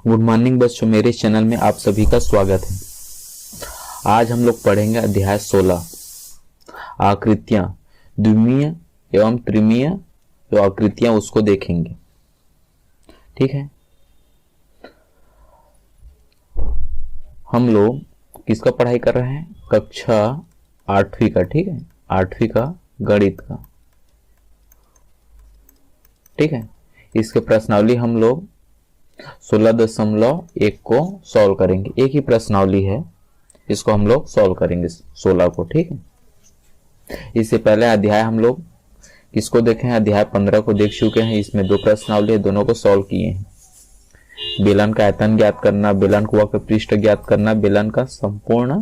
Good morning बच्चों, मेरे channel में आप सभी का स्वागत है। आज हम लोग पढ़ेंगे अध्याय 16 आकृतियां, द्विमीय एवं त्रिमीय जो आकृतियां उसको देखेंगे। ठीक है, हम लोग किसका पढ़ाई कर रहे हैं? कक्षा 8वीं का। ठीक है, 8वीं का गणित का। ठीक है, इसके प्रश्नावली हम लोग 16.1 को सॉल्व करेंगे। एक ही प्रश्नावली है, इसको हम लोग सॉल्व करेंगे 16 को। ठीक है, इससे पहले अध्याय हम लोग किसको देखे हैं? अध्याय 15 को देख चुके हैं। इसमें दो प्रश्नावली है, दोनों को सॉल्व किए हैं। बेलन का आयतन ज्ञात करना, बेलन का वक्र पृष्ठ ज्ञात करना, बेलन का संपूर्ण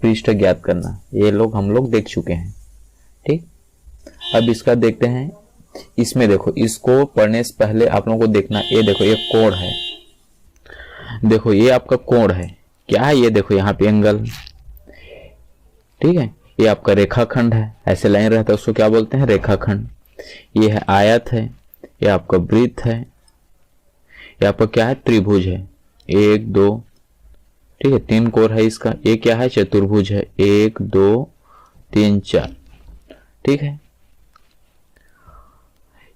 पृष्ठ ज्ञात करना, ये लोग हम लोग देख चुके हैं। ठीक, अब इसका देखते हैं। इसमें देखो, इसको पढ़ने से पहले आप लोगों को देखना, ये देखो ये कोण है। देखो ये आपका कोण है, क्या है? ये देखो यहाँ पे एंगल। ठीक है, ये आपका रेखाखंड है। ऐसे लाइन रहता है उसको क्या बोलते हैं? रेखाखंड। ये है आयत है, ये आपका वृत्त है, ये आपका क्या है? त्रिभुज है। 1 2, ठीक है, 3 कोण है इसका। ये क्या है? चतुर्भुज है। 1 2 3 4। ठीक है,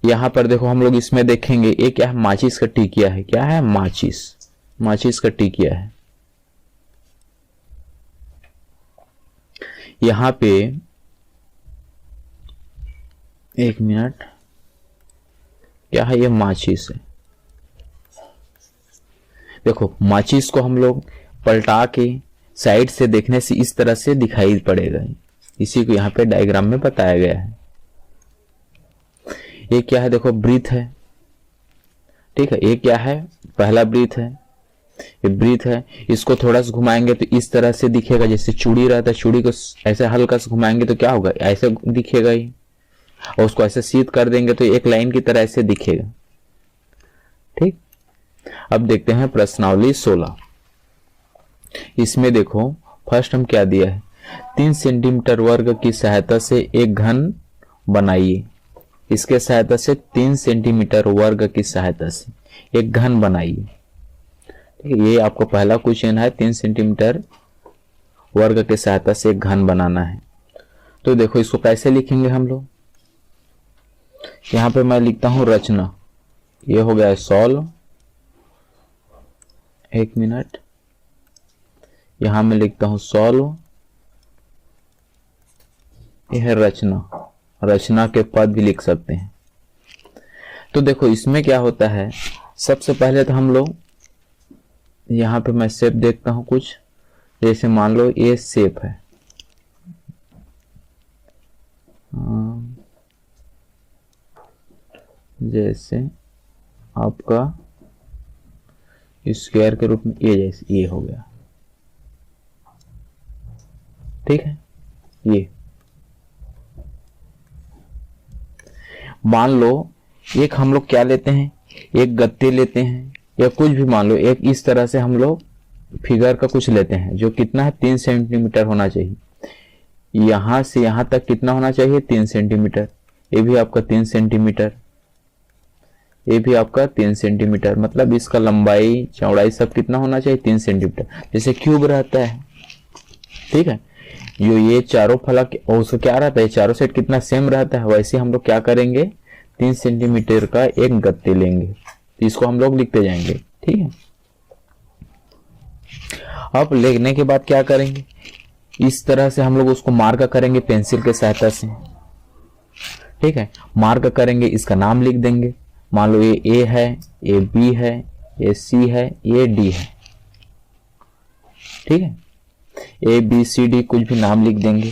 यहां पर देखो हम लोग इसमें देखेंगे, ये क्या है? माचिस का टिकिया है। क्या है? माचिस, माचिस का टिकिया है। यहां पे एक मिनट, क्या है? ये माचिस है। देखो माचिस को हम लोग पलटा के साइड से देखने से इस तरह से दिखाई पड़ेगा। इसी को यहाँ पे डायग्राम में बताया गया है। ये क्या है? देखो वृत्त है। ठीक है, ये क्या है? पहला वृत्त है, ये वृत्त है। इसको थोड़ा सा घुमाएंगे तो इस तरह से दिखेगा, जैसे चूड़ी रहता है। चूड़ी को ऐसे हल्का से घुमाएंगे तो क्या होगा? ऐसे दिखेगा ही। और उसको ऐसे सीध कर देंगे तो एक लाइन की तरह ऐसे दिखेगा। ठीक, अब देखते हैं प्रश्नावली 16। इसमें देखो फर्स्ट हम क्या दिया है? 3 सेंटीमीटर वर्ग की सहायता से एक घन बनाइए। इसके सहायता से 3 सेंटीमीटर वर्ग की सहायता से एक घन बनाइए। ठीक है, ये आपको पहला क्वेश्चन है। 3 सेंटीमीटर वर्ग की सहायता से एक घन बनाना है। तो देखो इसको कैसे लिखेंगे हम लोग? यहां पे मैं लिखता हूं रचना। ये हो गया सॉल्व। एक मिनट, यहां मैं लिखता हूं सॉल्व। यह है रचना। रचना के पद भी लिख सकते हैं। तो देखो इसमें क्या होता है, सबसे पहले तो हम लोग यहां पे मैं शेप देखता हूं कुछ। जैसे मान लो ये शेप है, जैसे आपका स्क्वायर के रूप में ये, जैसे ये हो गया। ठीक है, ये मान लो एक हम लोग क्या लेते हैं? एक गत्ते लेते हैं, या कुछ भी मान लो एक इस तरह से हम लोग फिगर का कुछ लेते हैं, जो कितना है? 3 सेंटीमीटर होना चाहिए। यहां से यहां तक कितना होना चाहिए? 3 सेंटीमीटर। ये भी आपका 3 सेंटीमीटर, ये भी आपका 3 सेंटीमीटर। मतलब इसका लंबाई चौड़ाई सब कितना होना चाहिए? 3 सेंटीमीटर। जैसे क्यूब रहता है, ठीक है, जो ये चारों फलक और उसको क्या रहता है? चारों साइड कितना सेम रहता है। वैसे हम लोग क्या करेंगे? 3 सेंटीमीटर का एक गत्ते लेंगे, इसको हम लोग लिखते जाएंगे। ठीक है, अब लिखने के बाद क्या करेंगे? इस तरह से हम लोग उसको मार्क करेंगे पेंसिल के सहायता से। ठीक है, मार्क करेंगे, इसका नाम लिख देंगे। मान लो ये ए है, ये बी है, ये सी है, ये डी है। ठीक है, ए बी सी डी कुछ भी नाम लिख देंगे।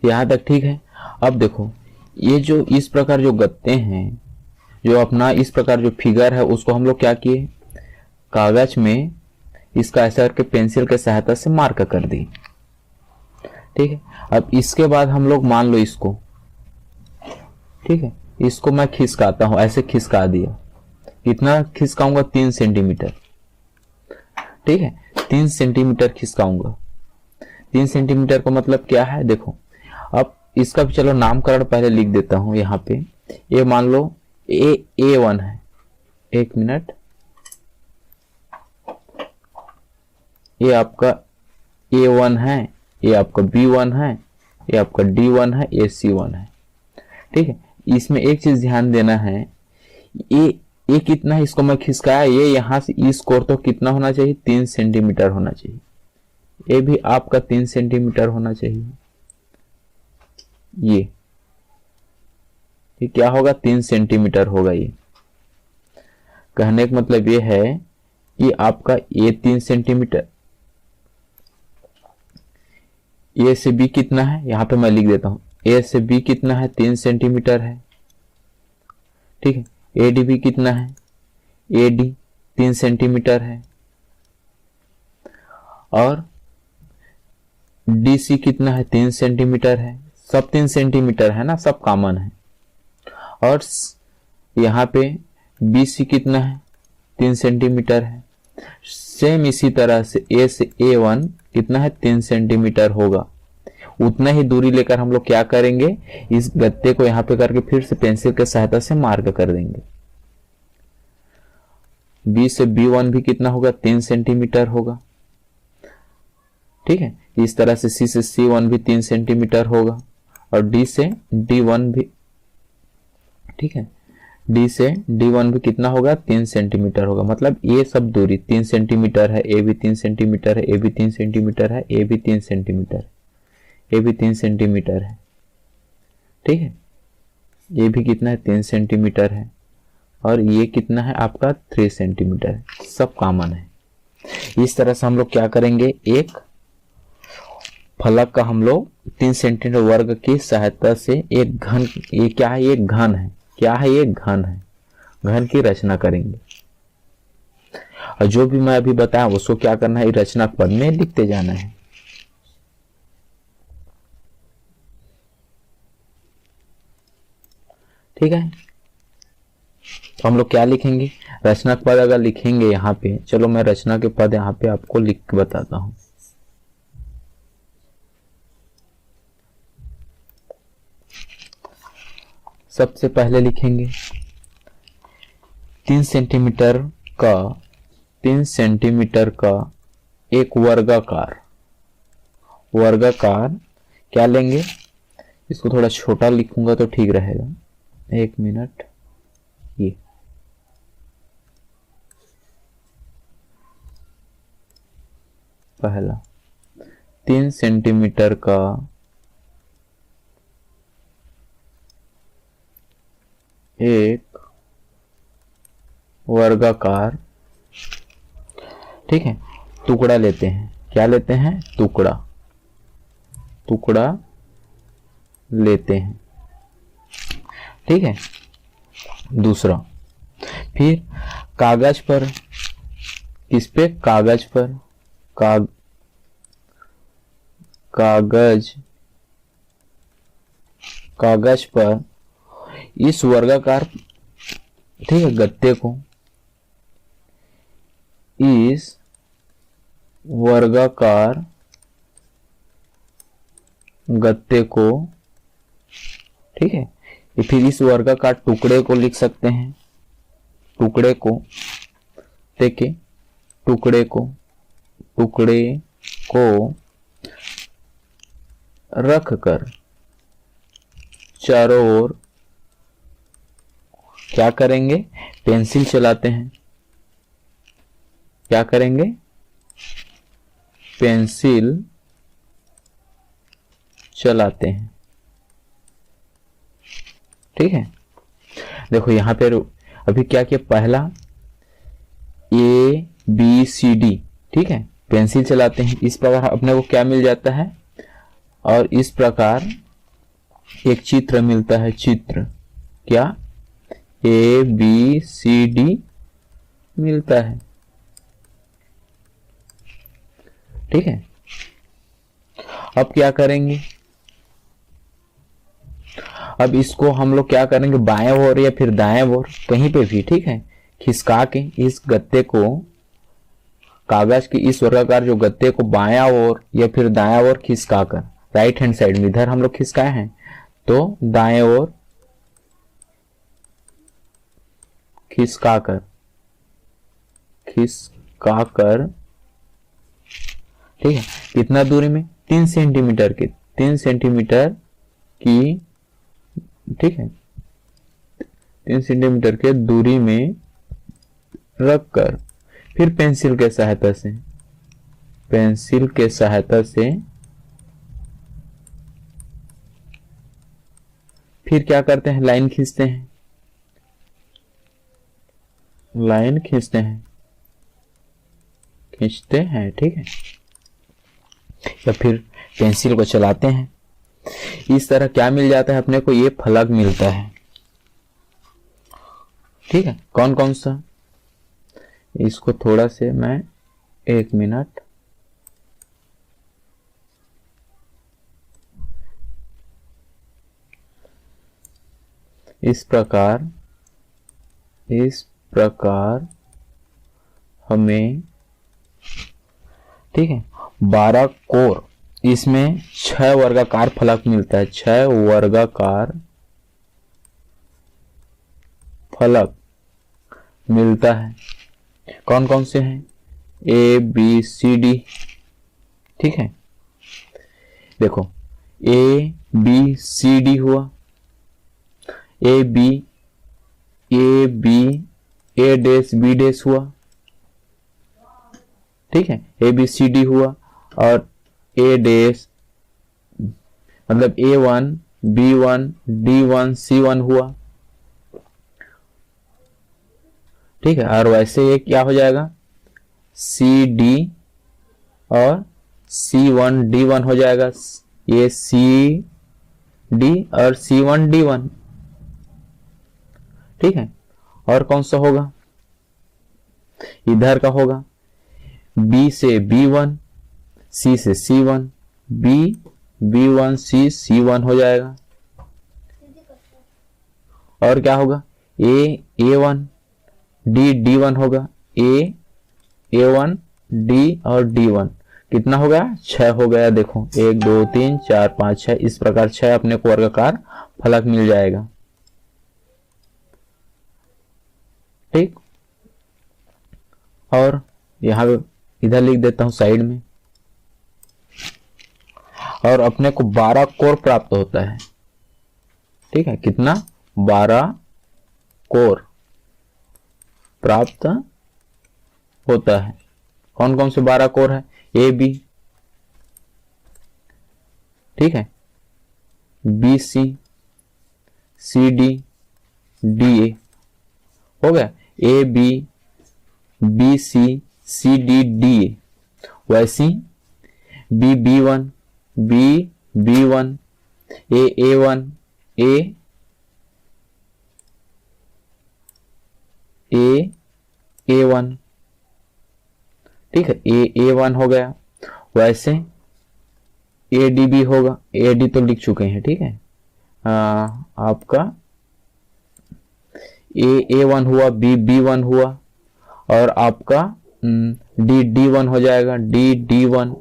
यहां तक ठीक है। अब देखो ये जो इस प्रकार जो गत्ते हैं, जो अपना इस प्रकार जो फिगर है, उसको हम लोग क्या किए? कागज में इसका ऐसा करके पेंसिल के सहायता से मार्क कर दी। ठीक है, अब इसके बाद हम लोग मान लो इसको, ठीक है, इसको मैं खिसकाता हूं। ऐसे खिसका दिया। कितना खिसकाऊंगा? 3 सेंटीमीटर। ठीक है, 3 सेंटीमीटर खिसकाऊंगा। 3 सेंटीमीटर का मतलब क्या है? देखो अब इसका भी चलो नामकरण पहले लिख देता हूं। यहाँ पे ये मान लो A1 है, एक मिनट, ये आपका A1 है, ये आपका B1 है, ये आपका D1 है, ये C1 है। ठीक है, इसमें एक चीज ध्यान देना है, ये कितना है, इसको मैं खिसकाया, ये यहां से इस कोर तो कितना होना चाहिए, 3 सेंटीमीटर होना चाहिए। ये भी आपका 3 सेंटीमीटर होना चाहिए। ये क्या होगा, 3 सेंटीमीटर होगा। ये कहने का मतलब ये है कि आपका ये 3 सेंटीमीटर, ए से बी कितना है, यहां पे मैं लिख देता हूं, ए से बी कितना है, 3 सेंटीमीटर है। ठीक है, एडी भी कितना है, एडी 3 सेंटीमीटर है, और डीसी कितना है, 3 सेंटीमीटर है। सब 3 सेंटीमीटर है ना, सब कॉमन है। और यहाँ पे बीसी कितना है, 3 सेंटीमीटर है। सेम इसी तरह से ए से A1 कितना है, 3 सेंटीमीटर होगा। उतना ही दूरी लेकर हम लोग क्या करेंगे, इस गत्ते को यहाँ पे करके फिर से पेंसिल के सहायता से मार्क कर देंगे। बी से B1 भी कितना होगा, 3 सेंटीमीटर होगा। ठीक है, इस तरह से सी से C1 भी 3 सेंटीमीटर होगा, और डी से D1 भी, ठीक है, डी से D1 भी कितना होगा, 3 सेंटीमीटर होगा। मतलब ये सब दूरी 3 सेंटीमीटर है, ए भी 3 सेंटीमीटर है, ए भी 3 सेंटीमीटर है, ए भी 3 सेंटीमीटर, ए भी 3 सेंटीमीटर है। ठीक है, ये भी कितना है, 3 सेंटीमीटर है, और ये कितना है आपका, 3 सेंटीमीटर है। सब कॉमन है। इस तरह से हम लोग क्या करेंगे, एक फलक का हम लोग 3 सेंटीमीटर वर्ग की सहायता से एक घन, ये क्या है, ये घन है, क्या है, ये घन है, घन की रचना करेंगे। और जो भी मैं अभी बताया उसको क्या करना है, रचना पद में लिखते जाना है। ठीक है, तो हम लोग क्या लिखेंगे, रचना पद अगर लिखेंगे यहाँ पे, चलो मैं रचना के पद यहाँ पे आपको लिख के बताता हूं। सबसे पहले लिखेंगे 3 सेंटीमीटर का, 3 सेंटीमीटर का एक वर्गाकार, वर्गाकार क्या लेंगे, इसको थोड़ा छोटा लिखूंगा तो ठीक रहेगा, एक मिनट। ये पहला 3 सेंटीमीटर का एक वर्गाकार, ठीक है, टुकड़ा लेते हैं। क्या लेते हैं, टुकड़ा, टुकड़ा लेते हैं। ठीक है, दूसरा, फिर कागज पर, किस पे, कागज पर, कागज पर इस वर्गाकार, ठीक है, गत्ते को, इस वर्गाकार गत्ते को, ठीक है, फिर इस वर्गाकार टुकड़े को लिख सकते हैं, टुकड़े को, देखिए, टुकड़े को रख कर चारों ओर क्या करेंगे, पेंसिल चलाते हैं। क्या करेंगे, पेंसिल चलाते हैं। ठीक है, देखो यहां पे अभी क्या किया, पहला ABCD, ठीक है, पेंसिल चलाते हैं, इस प्रकार अपने को क्या मिल जाता है, और इस प्रकार एक चित्र मिलता है, चित्र, क्या, ABCD मिलता है। ठीक है, अब क्या करेंगे, अब इसको हम लोग क्या करेंगे, बाएं ओर या फिर दाएं ओर कहीं पे भी, ठीक है, खिसका के इस गत्ते को, कागज की इस वर्गाकार जो गत्ते को बायां ओर या फिर दायां ओर खिसका कर, राइट हैंड साइड में, इधर हम लोग खिसकाए हैं तो दाएं ओर खिसकाकर ठीक है, कितना दूरी में, 3 सेंटीमीटर की, 3 सेंटीमीटर की, ठीक है, 3 सेंटीमीटर के दूरी में रखकर फिर पेंसिल के सहायता से फिर क्या करते हैं, लाइन खींचते हैं, ठीक है, या फिर पेंसिल को चलाते हैं। इस तरह क्या मिल जाता है अपने को, ये फलक मिलता है, ठीक है। कौन कौन सा, इसको थोड़ा से मैं 1 मिनट, इस प्रकार हमें, ठीक है, 12 कोर, इसमें 6 वर्गाकार फलक मिलता है, 6 वर्गाकार फलक मिलता है। कौन कौन से हैं, ए बी सी डी, ठीक है। देखो ए बी सी डी हुआ, A B A dash B dash हुआ, ठीक है, ए बी सी डी हुआ, और ए डैश मतलब A1 B1 D1 C1 हुआ, ठीक है। और वैसे ये क्या हो जाएगा, सी डी और C1 D1 हो जाएगा, ये सी डी और C1 D1, ठीक है। और कौन सा होगा, इधर का होगा B से B1, C से C1, B1 C C1 हो जाएगा। और क्या होगा, A1 D1 होगा, A1 D और D1 कितना हो गया, 6 हो गया। देखो 1 2 3 4 5 6, इस प्रकार 6 अपने को वर्गाकार फलक मिल जाएगा, ठीक। और यहां इधर लिख देता हूं साइड में, और अपने को 12 कोर प्राप्त होता है, ठीक है। कितना, 12 कोर प्राप्त होता है। कौन कौन से 12 कोर है, ए बी, ठीक है, B C, C D, D A हो गया, A B C C D D A. वैसी B one B one, A one, A one, ठीक है, ए वन हो गया। वैसे ए डी भी होगा, ए डी तो लिख चुके हैं, ठीक है। आपका ए वन हुआ, बी वन हुआ, और आपका डी वन हो जाएगा, डी वन,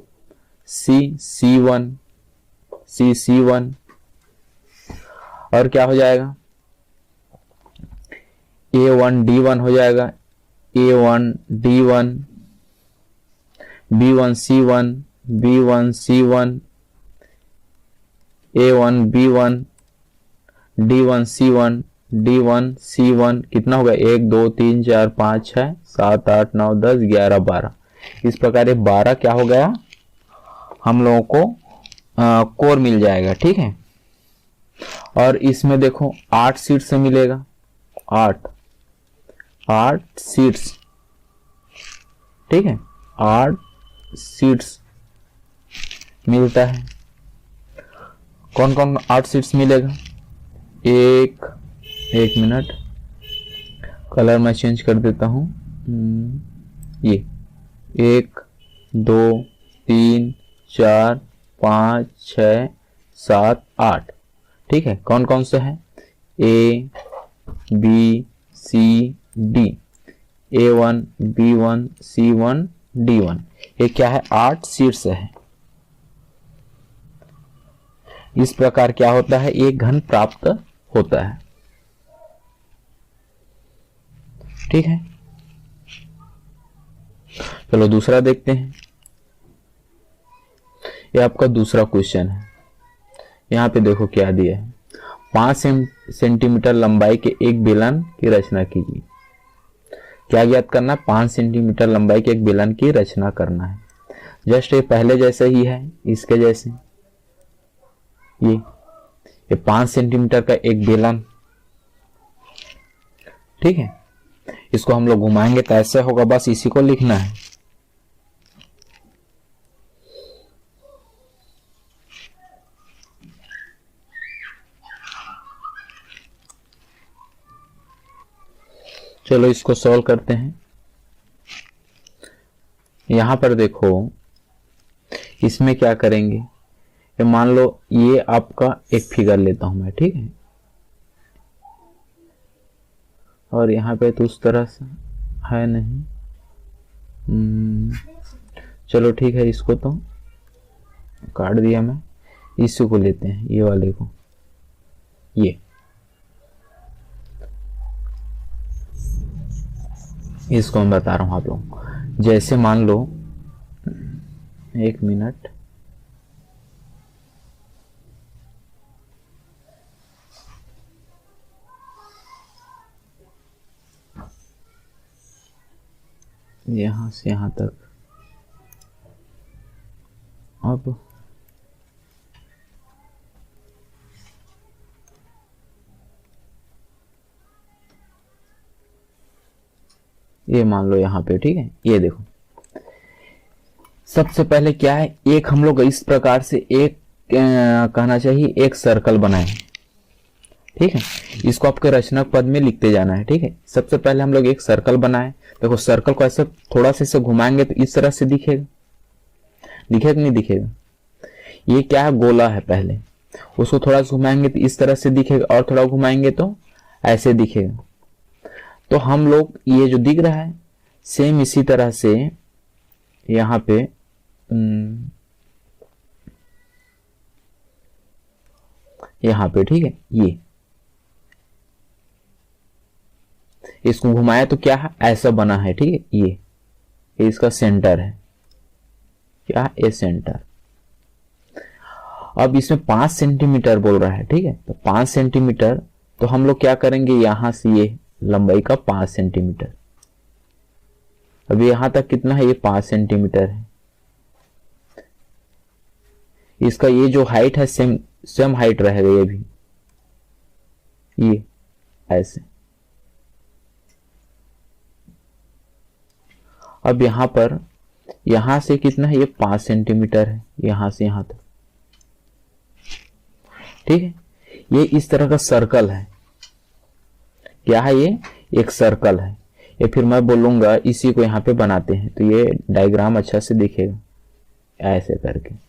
सी वन, सी वन, और क्या हो जाएगा, A1 D1 हो जाएगा, A1 D1, B1 C1, B1 C1, A1 B1, D1 C1, D1 C1, कितना होगा, 1 2 3 4 5 6 7 8 9 10 11 12। इस प्रकार ये 12 क्या हो गया, हम लोगों को कोर मिल जाएगा, ठीक है। और इसमें देखो 8 सीट से मिलेगा, 8 सीट्स, ठीक है, 8 सीट्स मिलता है। कौन कौन 8 सीट्स मिलेगा, एक मिनट, कलर मैं चेंज कर देता हूं, ये 1 2 3 4 5 6 7 8, ठीक है। कौन कौन से है, ए B C D, A1 B1 C1 D1, ये क्या है, 8 सीट्स है। इस प्रकार क्या होता है, एक घन प्राप्त होता है। ठीक है, चलो दूसरा देखते हैं। ये आपका दूसरा क्वेश्चन है। यहाँ पे देखो क्या दिया है, 5 सेंटीमीटर लंबाई के एक बेलन की रचना कीजिए। क्या ज्ञात करना है? 5 सेंटीमीटर लंबाई के एक बेलन की रचना करना है। जस्ट ये पहले जैसे ही है, इसके जैसे ये 5 सेंटीमीटर का एक बेलन, ठीक है। इसको हम लोग घुमाएंगे तो ऐसे होगा, बस इसी को लिखना है। चलो इसको सॉल्व करते हैं। यहां पर देखो, इसमें क्या करेंगे, ये मान लो ये आपका एक फिगर लेता हूं मैं, ठीक है, और यहाँ पे तो उस तरह से है नहीं। चलो ठीक है, इसको तो काट दिया मैं। इसी को लेते हैं, ये वाले को, ये इसको मैं बता रहा हूं आप लोग। जैसे मान लो, एक मिनट, यहां से यहां तक, अब ये मान लो यहाँ पे, ठीक है। ये देखो, सबसे पहले क्या है, एक हम लोग इस प्रकार से एक कहना चाहिए एक सर्कल बनाए, ठीक है। इसको आपके रचनाक पद में लिखते जाना है, ठीक है। सबसे पहले हम लोग एक सर्कल बनाए। देखो सर्कल को ऐसे थोड़ा सा इसे घुमाएंगे तो इस तरह से दिखेगा, दिखेगा नहीं दिखेगा? ये क्या है, गोला है। पहले उसको थोड़ा सा घुमाएंगे तो इस तरह से दिखेगा, और थोड़ा घुमाएंगे तो ऐसे दिखेगा। तो हम लोग ये जो दिख रहा है, सेम इसी तरह से यहाँ पे ठीक है, ये इसको घुमाया तो क्या है, ऐसा बना है, ठीक है। ये इसका सेंटर है, क्या, ये सेंटर। अब इसमें 5 सेंटीमीटर बोल रहा है, ठीक है। तो 5 सेंटीमीटर, तो हम लोग क्या करेंगे, यहां से ये लंबाई का 5 सेंटीमीटर। अब यहां तक कितना है, ये 5 सेंटीमीटर है। इसका ये जो हाइट है, सेम हाइट रहेगा ये भी, ये ऐसे। अब यहां पर, यहां से कितना है, ये 5 सेंटीमीटर है, यहां से यहां तक, ठीक है। ये इस तरह का सर्कल है। क्या है, ये एक सर्कल है। ये फिर मैं बोलूंगा इसी को यहां पे बनाते हैं, तो ये डायग्राम अच्छा से दिखेगा, ऐसे करके।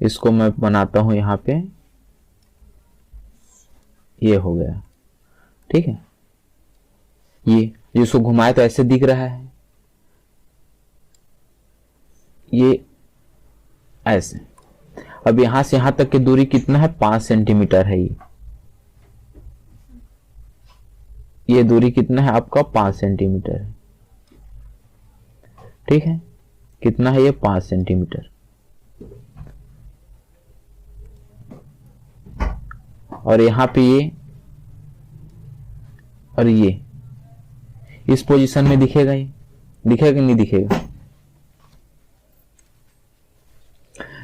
इसको मैं बनाता हूं यहां पे, ये हो गया, ठीक है। ये जिसको घुमाए तो ऐसे दिख रहा है, ये ऐसे। अब यहां से यहां तक की दूरी कितना है, 5 सेंटीमीटर है। ये दूरी कितना है आपका, 5 सेंटीमीटर है, ठीक है। कितना है ये, 5 सेंटीमीटर। और यहां पे ये, और ये इस पोजीशन में दिखेगा, ये दिखेगा कि नहीं दिखेगा?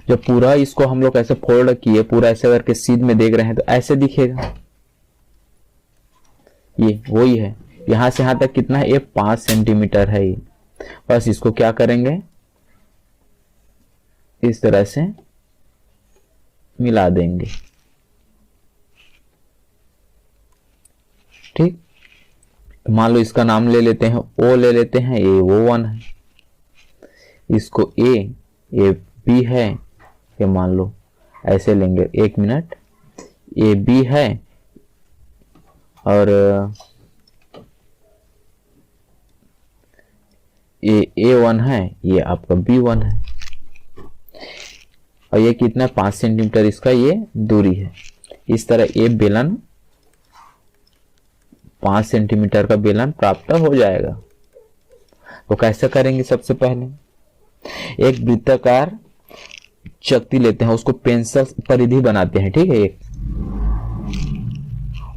जब पूरा इसको हम लोग ऐसे फोल्ड किए, पूरा ऐसे करके सीध में देख रहे हैं, तो ऐसे दिखेगा। ये वही है, यहां से यहां तक कितना है, ये 5 सेंटीमीटर है। ये बस इसको क्या करेंगे, इस तरह से मिला देंगे, ठीक। मान लो इसका नाम ले लेते हैं, ओ ले लेते हैं, ये O1 है। इसको ये बी है, ये मान लो ऐसे लेंगे, एक मिनट, ये बी है, और ये A1 है, ये आपका B1 है, और ये कितना 5 सेंटीमीटर इसका ये दूरी है। इस तरह ये बेलन 5 सेंटीमीटर का बेलन प्राप्त हो जाएगा। तो कैसे करेंगे? सबसे पहले एक वृत्ताकार चक्ति लेते हैं, उसको पेंसिल परिधि बनाते हैं, ठीक है। एक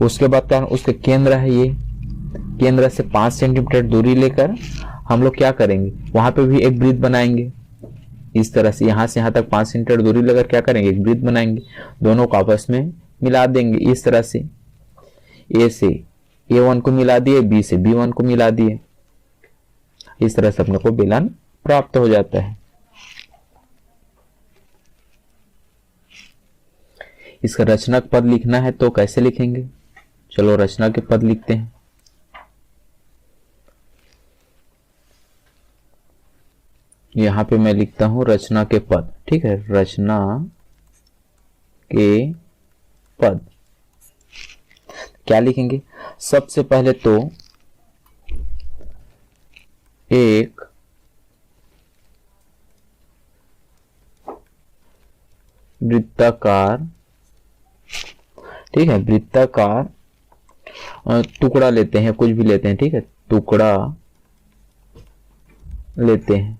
उसके बाद क्या, उसके केंद्र है, ये केंद्र से 5 सेंटीमीटर दूरी लेकर हम लोग क्या करेंगे, वहां पे भी एक वृत्त बनाएंगे। इस तरह से यहां से यहां तक 5 सेंटीमीटर दूरी लेकर क्या करेंगे, एक वृत्त बनाएंगे, दोनों को आपस में मिला देंगे। इस तरह से ए से A1 को मिला दिए, B से B1 को मिला दिए। इस तरह से अपने को बेलन प्राप्त हो जाता है। इसका रचनक पद लिखना है तो कैसे लिखेंगे? चलो रचना के पद लिखते हैं। यहां पे मैं लिखता हूं रचना के पद, ठीक है। रचना के पद क्या लिखेंगे? सबसे पहले तो एक वृत्ताकार, ठीक है, वृत्ताकार टुकड़ा लेते हैं, कुछ भी लेते हैं, ठीक है, टुकड़ा लेते हैं,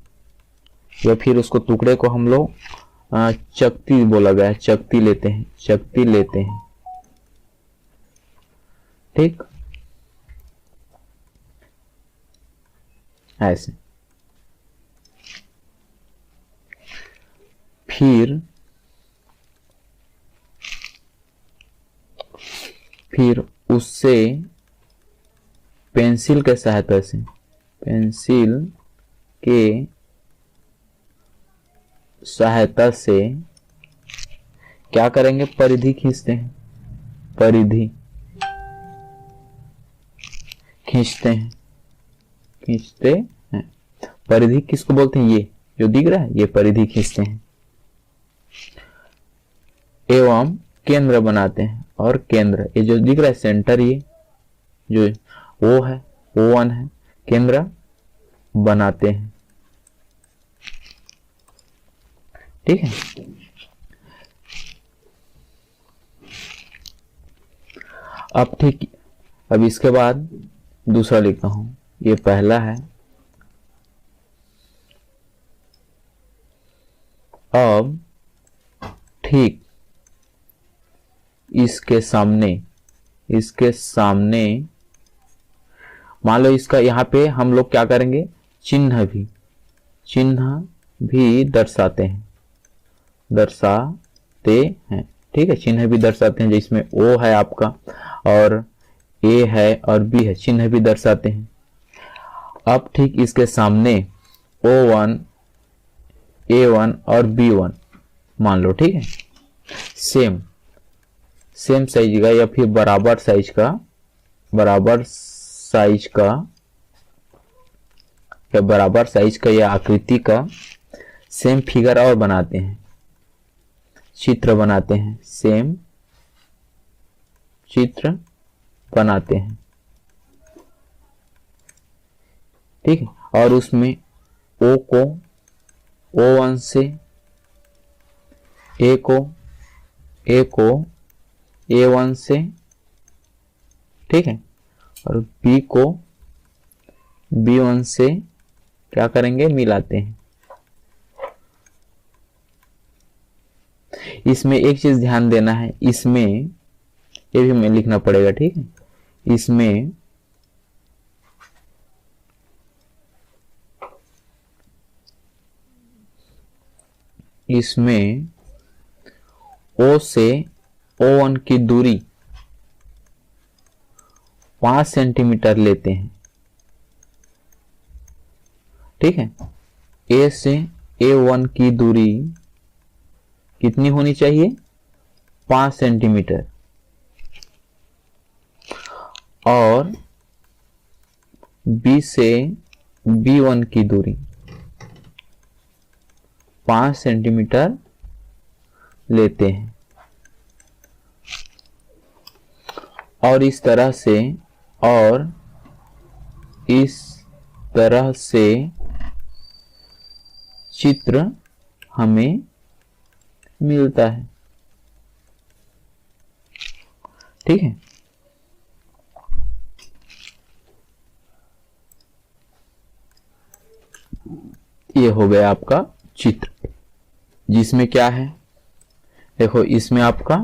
या फिर उसको टुकड़े को हम लोग चक्ति बोला गया है, चक्ति लेते हैं, चक्ति लेते हैं, ठीक, ऐसे। फिर उससे पेंसिल के सहायता से, पेंसिल के सहायता से क्या करेंगे, परिधि खींचते हैं, परिधि खींचते हैं, खींचते हैं। परिधि किसको बोलते हैं? ये जो दिख रहा है, ये परिधि खींचते हैं। एवं केंद्र बनाते हैं, और केंद्र ये जो दिख रहा है सेंटर, ये जो O है, O1 है, केंद्र बनाते हैं, ठीक है। अब इसके बाद दूसरा लिखता हूं, ये पहला है। अब ठीक इसके सामने मान लो इसका, यहां पे हम लोग क्या करेंगे, चिन्ह भी दर्शाते हैं, ठीक है, चिन्ह भी दर्शाते हैं। जिसमें O है आपका, और A है, और B है, चिन्ह भी दर्शाते हैं। अब ठीक इसके सामने O1, A1 और B1 मान लो, ठीक है, सेम साइज का, या फिर बराबर साइज का या आकृति का सेम फिगर और बनाते हैं, चित्र बनाते हैं, सेम चित्र बनाते हैं, ठीक है। और उसमें O को O1 से, A को A1 से, ठीक है, और B को B1 से क्या करेंगे, मिलाते हैं। इसमें एक चीज ध्यान देना है, इसमें ये भी हमें लिखना पड़ेगा, ठीक है। इसमें O से O1 की दूरी 5 सेंटीमीटर लेते हैं, ठीक है। A से A1 की दूरी कितनी होनी चाहिए, 5 सेंटीमीटर, और B से B1 की दूरी 5 सेंटीमीटर लेते हैं। और इस तरह से चित्र हमें मिलता है। ठीक है, ये हो गया आपका चित्र, जिसमें क्या है, देखो इसमें आपका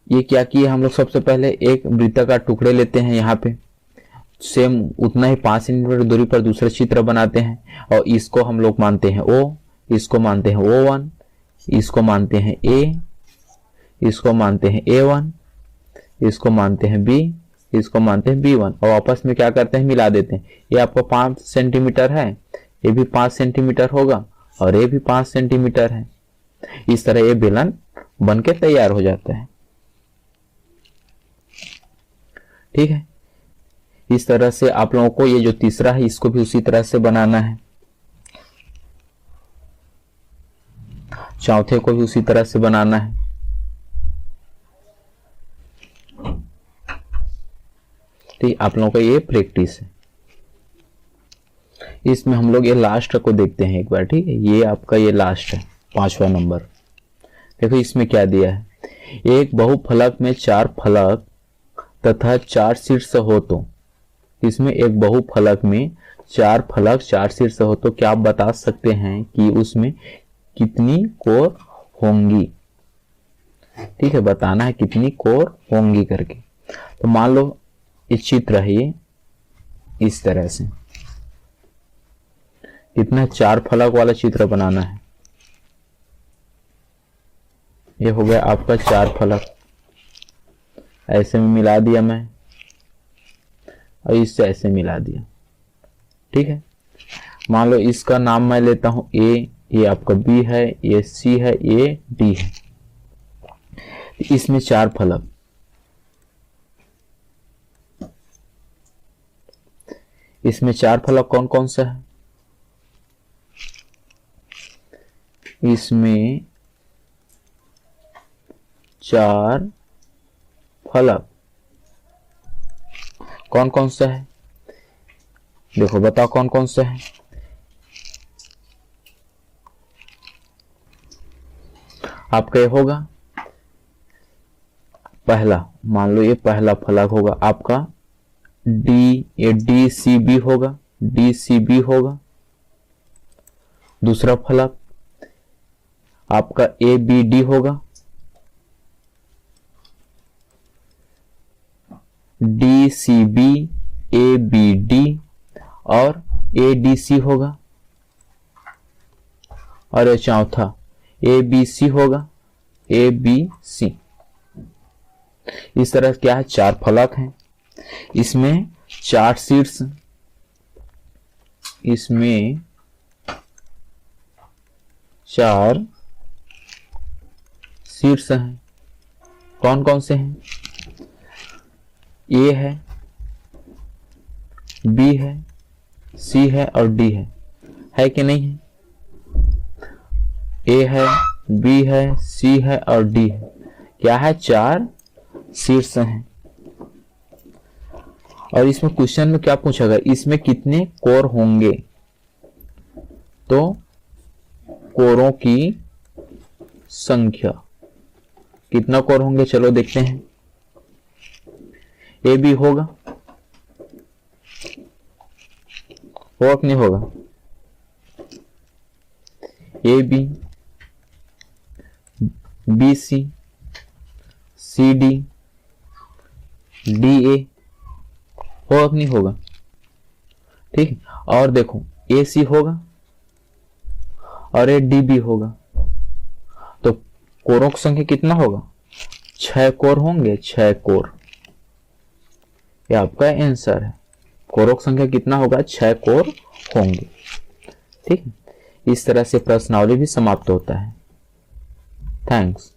ये क्या किया हम लोग, सबसे पहले एक वृत्त टुकड़े लेते हैं, यहाँ पे सेम उतना ही 5 सेंटीमीटर दूरी पर दूसरा चित्र बनाते हैं और इसको हम लोग मानते हैं O, इसको मानते हैं O1, इसको मानते हैं A, इसको मानते हैं A1, इसको मानते हैं B, इसको मानते हैं B1 और आपस में क्या करते हैं, मिला देते हैं। ये आपका 5 सेंटीमीटर है, ये भी 5 सेंटीमीटर होगा और ये भी 5 सेंटीमीटर है। इस तरह ये बेलन बन के तैयार हो जाता है। ठीक है, इस तरह से आप लोगों को ये जो तीसरा है इसको भी उसी तरह से बनाना है, चौथे को भी उसी तरह से बनाना है। ठीक, आप लोगों का ये प्रैक्टिस है। इसमें हम लोग ये लास्ट को देखते हैं एक बार। ठीक है, ये आपका ये लास्ट है 5वां नंबर। देखो इसमें क्या दिया है, एक बहुफलक में 4 फलक तथा 4 शीर्ष हो तो, इसमें एक बहुफलक में 4 फलक 4 शीर्ष हो तो क्या आप बता सकते हैं कि उसमें कितनी कोर होंगी। ठीक है, बताना है कितनी कोर होंगी करके। तो मान लो ये चित्र है, ये इस तरह से कितना 4 फलक वाला चित्र बनाना है। ये हो गया आपका 4 फलक, ऐसे में मिला दिया मैं और इससे ऐसे मिला दिया। ठीक है, मान लो इसका नाम मैं लेता हूं A, ये आपका B है, ये C है, ये D है। इसमें 4 फलक, इसमें 4 फलक कौन कौन सा है, इसमें 4 फलक कौन कौन सा है, देखो बताओ कौन कौन सा है। आपका ये होगा पहला, मान लो ये पहला फलक होगा आपका D, ये DCB होगा, DCB होगा। दूसरा फलक आपका ABD होगा, DCB, ABD और ADC होगा। और ये चौथा ABC होगा, ABC। इस तरह क्या है, 4 फलक हैं, इसमें 4 शीर्ष, इसमें 4 शीर्ष हैं। कौन कौन से हैं, A है, B है, C है और D है कि नहीं है। A है, B है, C है और D है। क्या है, 4 शीर्ष हैं। और इसमें क्वेश्चन में क्या पूछा, इसमें कितने कोर होंगे, तो कोरों की संख्या, कितना कोर होंगे चलो देखते हैं। ए बी होगा कि नहीं होगा, A B, B C, C D, D A होगा कि नहीं होगा। ठीक है, और देखो ए सी होगा और ए डी बी होगा, तो कोरों की संख्या कितना होगा, 6 कोर होंगे, 6 कोर। ये आपका आंसर है, कोरों की संख्या कितना होगा, 6 कोर होंगे। ठीक है, इस तरह से प्रश्नावली भी समाप्त होता है। थैंक्स।